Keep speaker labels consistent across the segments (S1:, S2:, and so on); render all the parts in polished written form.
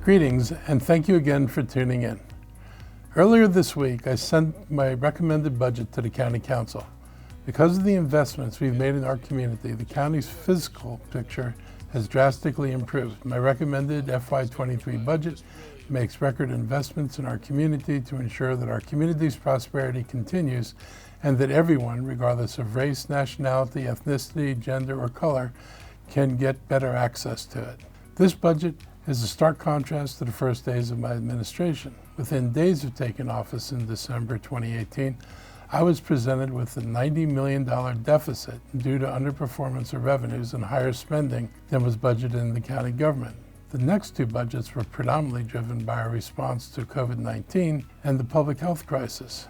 S1: Greetings, and thank you again for tuning in. Earlier this week, I sent my recommended budget to the County Council. Because of the investments we've made in our community, the county's fiscal picture has drastically improved. My recommended FY23 budget makes record investments in our community to ensure that our community's prosperity continues and that everyone, regardless of race, nationality, ethnicity, gender, or color, can get better access to it. This budget is a stark contrast to the first days of my administration. Within days of taking office in December 2018, I was presented with a $90 million deficit due to underperformance of revenues and higher spending than was budgeted in the county government. The next two budgets were predominantly driven by our response to COVID-19 and the public health crisis.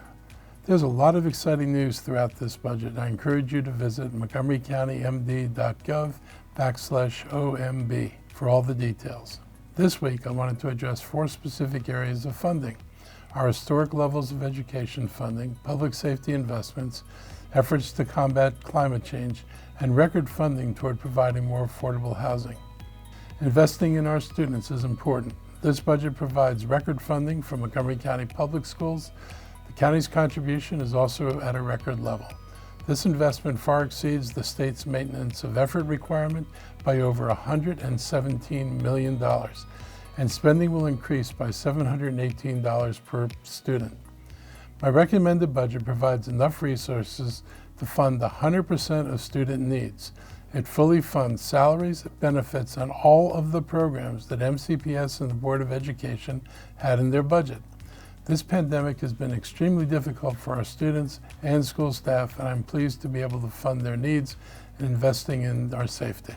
S1: There's a lot of exciting news throughout this budget. I encourage you to visit montgomerycountymd.gov/OMB for all the details. This week, I wanted to address four specific areas of funding: our historic levels of education funding, public safety investments, efforts to combat climate change, and record funding toward providing more affordable housing. Investing in our students is important. This budget provides record funding for Montgomery County Public Schools. The county's contribution is also at a record level. This investment far exceeds the state's maintenance of effort requirement by over $117 million, and spending will increase by $718 per student. My recommended budget provides enough resources to fund 100% of student needs. It fully funds salaries, benefits, and all of the programs that MCPS and the Board of Education had in their budget. This pandemic has been extremely difficult for our students and school staff, and I'm pleased to be able to fund their needs and investing in our safety.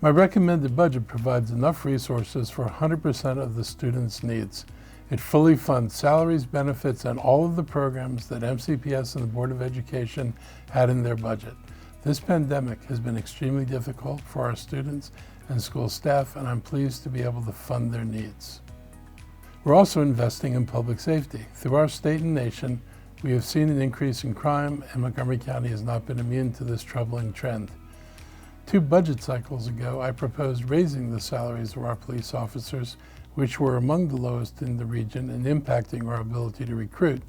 S1: My recommended budget provides enough resources for 100% of the students' needs. It fully funds salaries, benefits, and all of the programs that MCPS and the Board of Education had in their budget. This pandemic has been extremely difficult for our students and school staff, and I'm pleased to be able to fund their needs. We're also investing in public safety. Through our state and nation, we have seen an increase in crime, and Montgomery County has not been immune to this troubling trend. 2 budget cycles ago, I proposed raising the salaries of our police officers, which were among the lowest in the region and impacting our ability to recruit,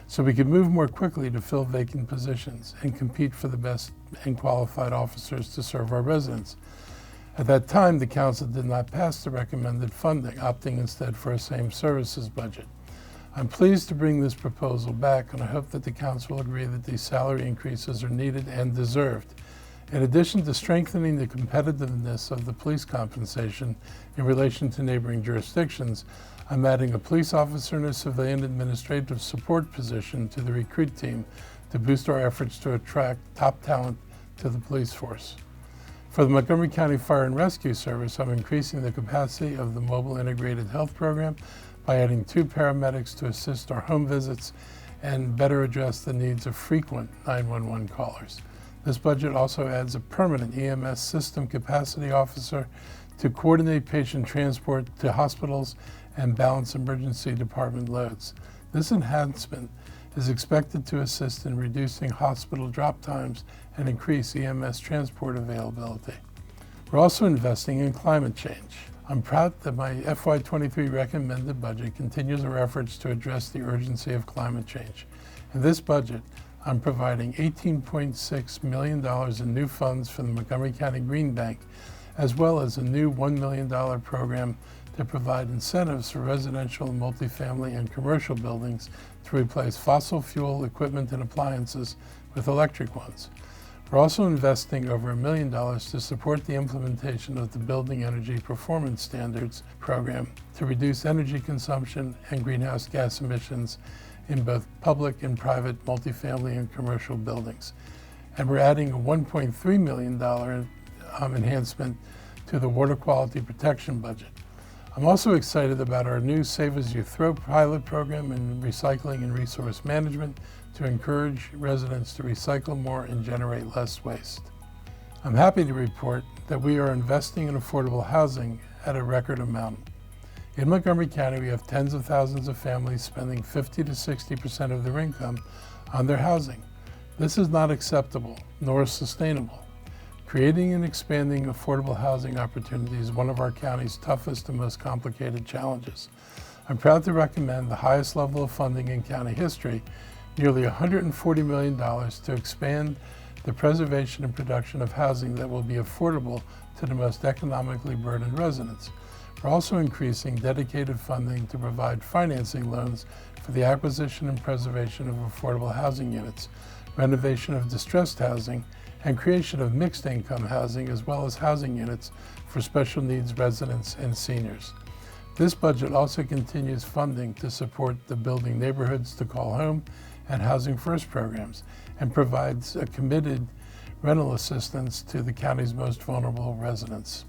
S1: so we could move more quickly to fill vacant positions and compete for the best and qualified officers to serve our residents. At that time, the council did not pass the recommended funding, opting instead for a same services budget. I'm pleased to bring this proposal back, and I hope that the council will agree that these salary increases are needed and deserved. In addition to strengthening the competitiveness of the police compensation in relation to neighboring jurisdictions, I'm adding a police officer and a civilian administrative support position to the recruit team to boost our efforts to attract top talent to the police force. For the Montgomery County Fire and Rescue Service, I'm increasing the capacity of the Mobile Integrated Health Program by adding 2 paramedics to assist our home visits and better address the needs of frequent 911 callers. This budget also adds a permanent EMS system capacity officer to coordinate patient transport to hospitals and balance emergency department loads. This enhancement is expected to assist in reducing hospital drop times and increase EMS transport availability. We're also investing in climate change. I'm proud that my FY23 recommended budget continues our efforts to address the urgency of climate change. In this budget, I'm providing $18.6 million in new funds for the Montgomery County Green Bank, as well as a new $1 million program to provide incentives for residential, multifamily, and commercial buildings to replace fossil fuel equipment and appliances with electric ones. We're also investing over $1 million to support the implementation of the Building Energy Performance Standards program to reduce energy consumption and greenhouse gas emissions in both public and private multifamily and commercial buildings. And we're adding a $1.3 million enhancement to the water quality protection budget. I'm also excited about our new Save As You Throw pilot program in recycling and resource management to encourage residents to recycle more and generate less waste. I'm happy to report that we are investing in affordable housing at a record amount. In Montgomery County, we have tens of thousands of families spending 50 to 60% of their income on their housing. This is not acceptable nor sustainable. Creating and expanding affordable housing opportunities is one of our county's toughest and most complicated challenges. I'm proud to recommend the highest level of funding in county history, nearly $140 million, to expand the preservation and production of housing that will be affordable to the most economically burdened residents. We're also increasing dedicated funding to provide financing loans for the acquisition and preservation of affordable housing units, renovation of distressed housing, and creation of mixed-income housing, as well as housing units for special needs residents and seniors. This budget also continues funding to support the Building Neighborhoods to Call Home and Housing First programs, and provides a committed rental assistance to the county's most vulnerable residents.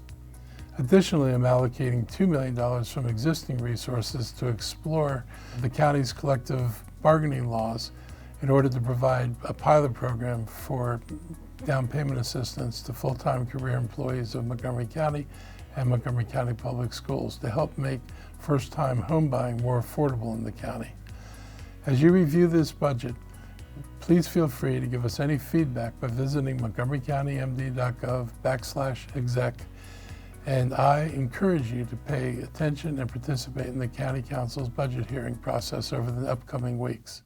S1: Additionally, I'm allocating $2 million from existing resources to explore the county's collective bargaining laws in order to provide a pilot program for down payment assistance to full-time career employees of Montgomery County and Montgomery County Public Schools to help make first-time home buying more affordable in the county. As you review this budget, please feel free to give us any feedback by visiting montgomerycountymd.gov/exec, and I encourage you to pay attention and participate in the County Council's budget hearing process over the upcoming weeks.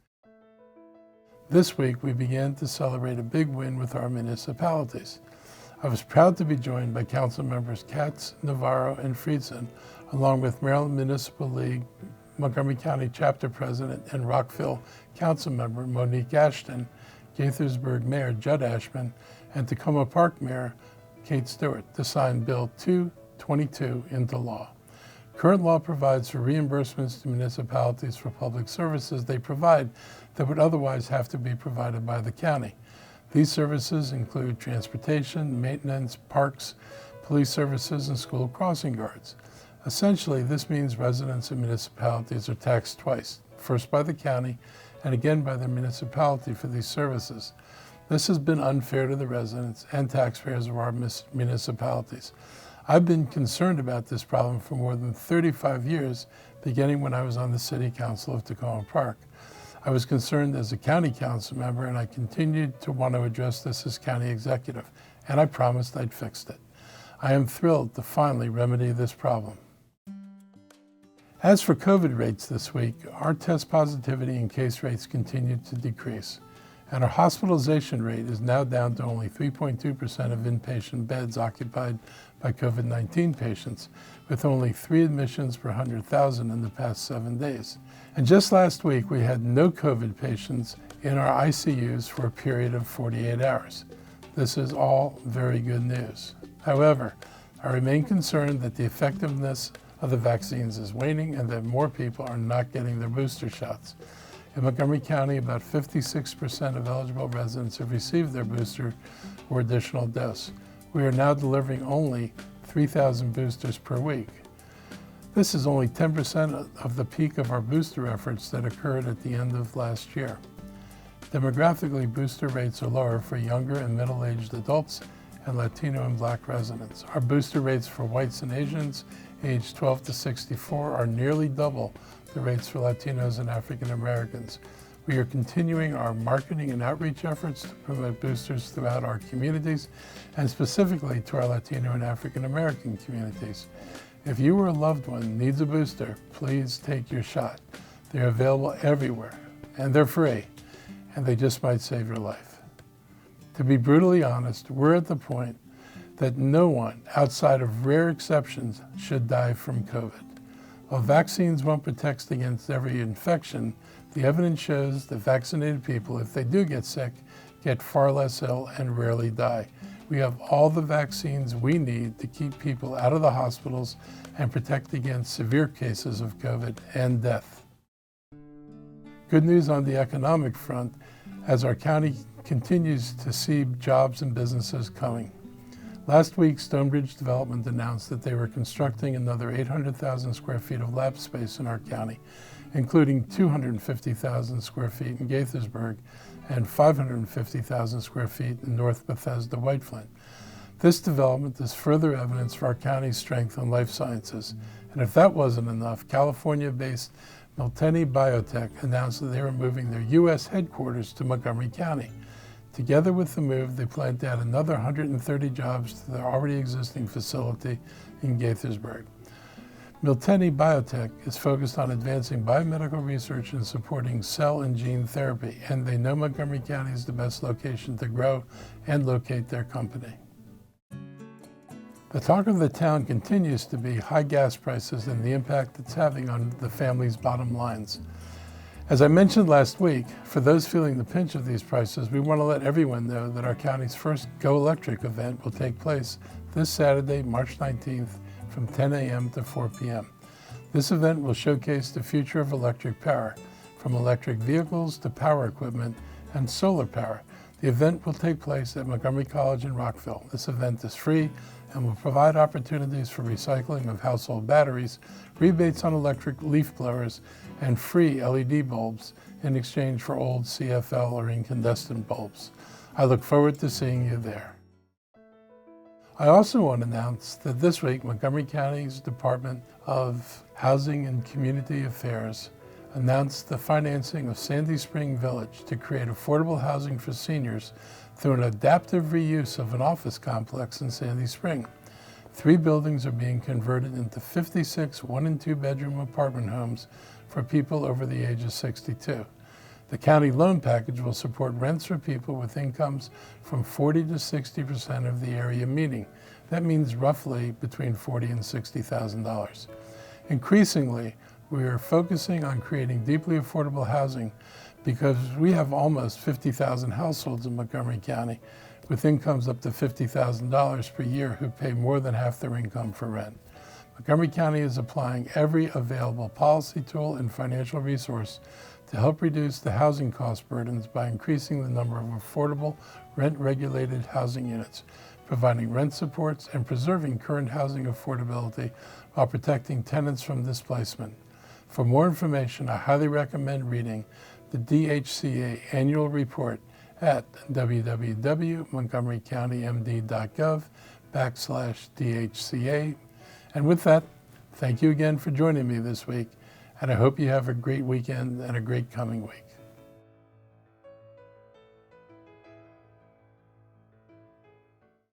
S1: This week, we began to celebrate a big win with our municipalities. I was proud to be joined by Council members Katz, Navarro, and Friedson, along with Maryland Municipal League Montgomery County Chapter President and Rockville Council Member Monique Ashton, Gaithersburg Mayor Judd Ashman, and Tacoma Park Mayor Kate Stewart to sign Bill 222 into law. Current law provides for reimbursements to municipalities for public services they provide that would otherwise have to be provided by the county. These services include transportation, maintenance, parks, police services, and school crossing guards. Essentially, this means residents of municipalities are taxed twice, first by the county and again by the municipality for these services. This has been unfair to the residents and taxpayers of our municipalities. I've been concerned about this problem for more than 35 years, beginning when I was on the City Council of Tacoma Park. I was concerned as a county council member, and I continued to want to address this as county executive, and I promised I'd fix it. I am thrilled to finally remedy this problem. As for COVID rates this week, our test positivity and case rates continued to decrease, and our hospitalization rate is now down to only 3.2% of inpatient beds occupied by COVID-19 patients, with only 3 admissions per 100,000 in the past 7 days. And just last week, we had no COVID patients in our ICUs for a period of 48 hours. This is all very good news. However, I remain concerned that the effectiveness of the vaccines is waning and that more people are not getting their booster shots. In Montgomery County, about 56% of eligible residents have received their booster or additional dose. We are now delivering only 3,000 boosters per week. This is only 10% of the peak of our booster efforts that occurred at the end of last year. Demographically, booster rates are lower for younger and middle-aged adults and Latino and Black residents. Our booster rates for whites and Asians aged 12 to 64 are nearly double the rates for Latinos and African Americans. We are continuing our marketing and outreach efforts to promote boosters throughout our communities, and specifically to our Latino and African American communities. If you or a loved one needs a booster, please take your shot. They're available everywhere, and they're free, and they just might save your life. To be brutally honest, we're at the point that no one, outside of rare exceptions, should die from COVID. While vaccines won't protect against every infection, the evidence shows that vaccinated people, if they do get sick, get far less ill and rarely die. We have all the vaccines we need to keep people out of the hospitals and protect against severe cases of COVID and death. Good news on the economic front, as our county continues to see jobs and businesses coming. Last week, Stonebridge Development announced that they were constructing another 800,000 square feet of lab space in our county, including 250,000 square feet in Gaithersburg and 550,000 square feet in North Bethesda, White Flint. This development is further evidence for our county's strength in life sciences. And if that wasn't enough, California-based Miltenyi Biotech announced that they were moving their U.S. headquarters to Montgomery County. Together with the move, they plan to add another 130 jobs to their already existing facility in Gaithersburg. Miltenyi Biotech is focused on advancing biomedical research and supporting cell and gene therapy, and they know Montgomery County is the best location to grow and locate their company. The talk of the town continues to be high gas prices and the impact it's having on the family's bottom lines. As I mentioned last week, for those feeling the pinch of these prices, we want to let everyone know that our county's first Go Electric event will take place this Saturday, March 19th, from 10 a.m. to 4 p.m. This event will showcase the future of electric power, from electric vehicles to power equipment and solar power. The event will take place at Montgomery College in Rockville. This event is free and will provide opportunities for recycling of household batteries, rebates on electric leaf blowers, and free LED bulbs in exchange for old CFL or incandescent bulbs. I look forward to seeing you there. I also want to announce that this week Montgomery County's Department of Housing and Community Affairs announced the financing of Sandy Spring Village to create affordable housing for seniors through an adaptive reuse of an office complex in Sandy Spring. 3 buildings are being converted into 56 1- and 2-bedroom apartment homes for people over the age of 62. The county loan package will support rents for people with incomes from 40 to 60% of the area median. That means roughly between $40,000 and $60,000. Increasingly, we are focusing on creating deeply affordable housing because we have almost 50,000 households in Montgomery County with incomes up to $50,000 per year who pay more than half their income for rent. Montgomery County is applying every available policy tool and financial resource to help reduce the housing cost burdens by increasing the number of affordable rent-regulated housing units, providing rent supports, and preserving current housing affordability while protecting tenants from displacement. For more information, I highly recommend reading the DHCA annual report at www.montgomerycountymd.gov/DHCA. And with that, thank you again for joining me this week, and I hope you have a great weekend and a great coming week.